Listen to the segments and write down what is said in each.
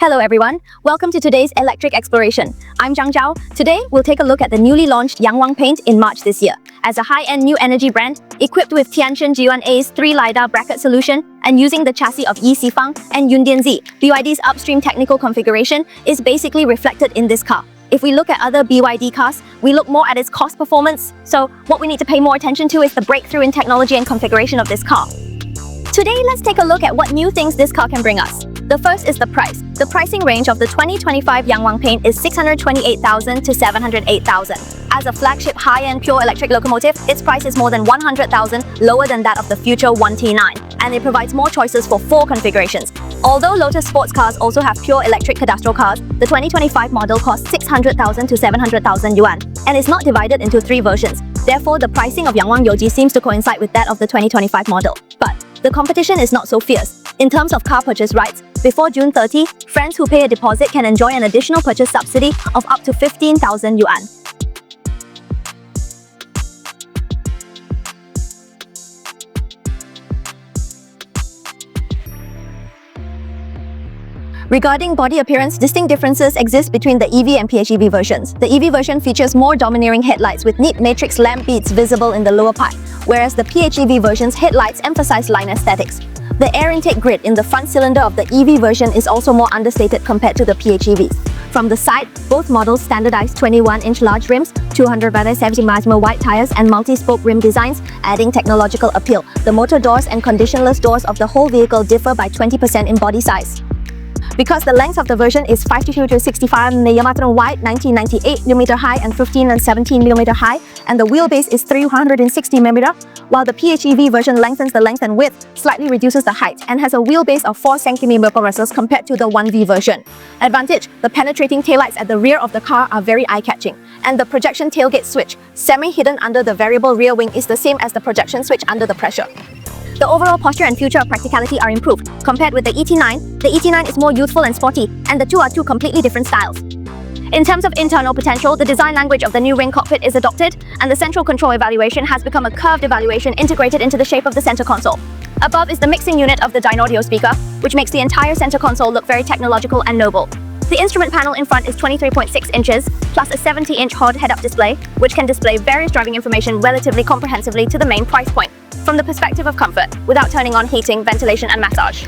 Hello everyone, welcome to today's electric exploration. I'm Zhang Zhao. Today, we'll take a look at the newly launched Yangwang paint in March this year. As a high-end new energy brand, equipped with Tianshan G1A's 3 LiDAR bracket solution and using the chassis of Yifang and Yundianzi, BYD's upstream technical configuration is basically reflected in this car. If we look at other BYD cars, we look more at its cost performance, so what we need to pay more attention to is the breakthrough in technology and configuration of this car. Today, let's take a look at what new things this car can bring us. The first is the price. The pricing range of the 2025 Yangwang paint is 628,000 to 708,000. As a flagship high-end pure electric locomotive, its price is more than 100,000 lower than that of the future 1T9, and it provides more choices for 4 configurations. Although Lotus sports cars also have pure electric cadastral cars, the 2025 model costs 600,000 to 700,000 yuan, and is not divided into 3 versions. Therefore, the pricing of Yangwang Yoji seems to coincide with that of the 2025 model. But the competition is not so fierce. In terms of car purchase rights, before June 30, friends who pay a deposit can enjoy an additional purchase subsidy of up to 15,000 yuan. Regarding body appearance, distinct differences exist between the EV and PHEV versions. The EV version features more domineering headlights with neat matrix lamp beads visible in the lower part, whereas the PHEV version's headlights emphasize line aesthetics. The air intake grid in the front cylinder of the EV version is also more understated compared to the PHEVs. From the side, both models standardize 21-inch large rims, 270mm wide tires and multi-spoke rim designs, adding technological appeal. The motor doors and conditionless doors of the whole vehicle differ by 20% in body size. Because the length of the version is 52 to 65 mm wide, 1998mm high and 15 and 17mm high, and the wheelbase is 360mm, while the PHEV version lengthens the length and width, slightly reduces the height, and has a wheelbase of 4 cm compared to the 1V version. Advantage: the penetrating taillights at the rear of the car are very eye-catching, and the projection tailgate switch, semi-hidden under the variable rear wing, is the same as the projection switch under the pressure. The overall posture and future of practicality are improved. Compared with the ET9 is more youthful and sporty, and the two are 2 completely different styles. In terms of internal potential, the design language of the new ring cockpit is adopted, and the central control evaluation has become a curved evaluation integrated into the shape of the center console. Above is the mixing unit of the Dynaudio speaker, which makes the entire center console look very technological and noble. The instrument panel in front is 23.6 inches, plus a 70-inch HOD head-up display, which can display various driving information relatively comprehensively to the main price point, from the perspective of comfort, without turning on heating, ventilation and massage.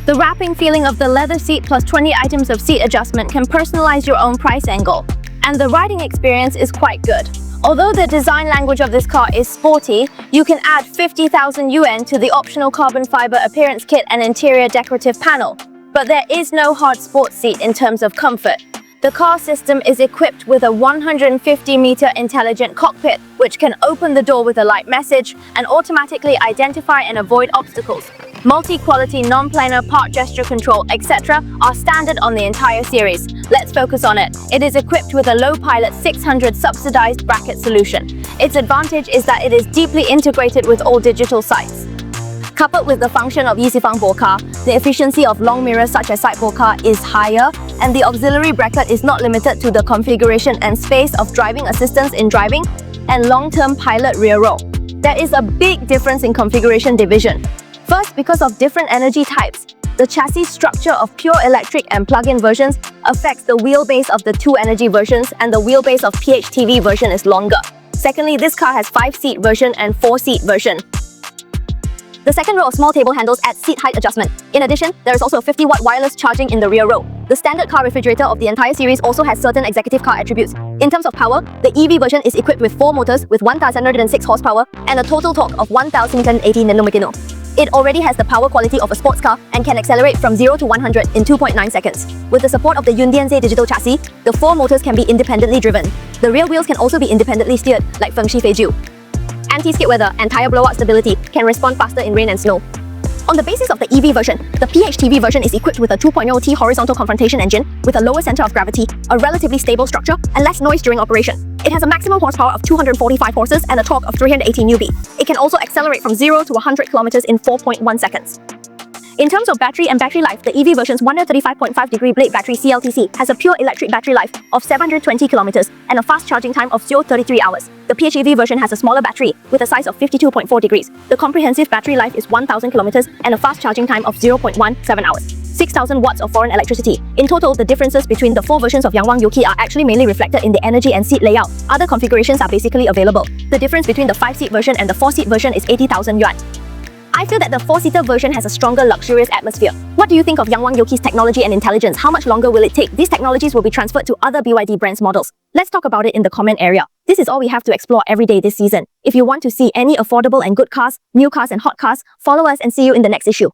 The wrapping feeling of the leather seat plus 20 items of seat adjustment can personalize your own price angle, and the riding experience is quite good. Although the design language of this car is sporty, you can add 50,000 yuan to the optional carbon fiber appearance kit and interior decorative panel. But there is no hard sports seat in terms of comfort. The car system is equipped with a 150-meter intelligent cockpit, which can open the door with a light message and automatically identify and avoid obstacles. Multi-quality non-planar park gesture control, etc. are standard on the entire series. Let's focus on it. It is equipped with a low pilot 600 subsidized bracket solution. Its advantage is that it is deeply integrated with all digital sights. Coupled with the function of Yifang car, the efficiency of long mirrors such as side car is higher, and the auxiliary bracket is not limited to the configuration and space of driving assistance in driving and long-term pilot rear row. There is a big difference in configuration division. First, because of different energy types, the chassis structure of pure electric and plug-in versions affects the wheelbase of the 2 energy versions, and the wheelbase of PHEV version is longer. Secondly, this car has 5-seat version and 4-seat version. The second row of small table handles adds seat height adjustment. In addition, there is also a 50-watt wireless charging in the rear row. The standard car refrigerator of the entire series also has certain executive car attributes. In terms of power, the EV version is equipped with 4 motors with 1,106 horsepower and a total torque of 1,080 Nm. It already has the power quality of a sports car and can accelerate from 0 to 100 in 2.9 seconds. With the support of the Yundianzi digital chassis, the 4 motors can be independently driven. The rear wheels can also be independently steered, like Feng Shi Feiju. Anti-skid weather and tire blowout stability can respond faster in rain and snow. On the basis of the EV version, the PHEV version is equipped with a 2.0T horizontal confrontation engine with a lower center of gravity, a relatively stable structure, and less noise during operation. It has a maximum horsepower of 245 horses and a torque of 380 Nm. It can also accelerate from 0 to 100 km in 4.1 seconds. In terms of battery and battery life, the EV version's 135.5-degree blade battery CLTC has a pure electric battery life of 720 km and a fast charging time of 0.33 hours. The PHEV version has a smaller battery with a size of 52.4 degrees. The comprehensive battery life is 1,000 km and a fast charging time of 0.17 hours. 6,000 watts of foreign electricity. In total, the differences between the 4 versions of Yangwang Yuki are actually mainly reflected in the energy and seat layout. Other configurations are basically available. The difference between the 5-seat version and the 4-seat version is 80,000 yuan. I feel that the 4-seater version has a stronger luxurious atmosphere. What do you think of Yangwang Yuki's technology and intelligence? How much longer will it take? These technologies will be transferred to other BYD brands models. Let's talk about it in the comment area. This is all we have to explore every day this season. If you want to see any affordable and good cars, new cars and hot cars, follow us and see you in the next issue.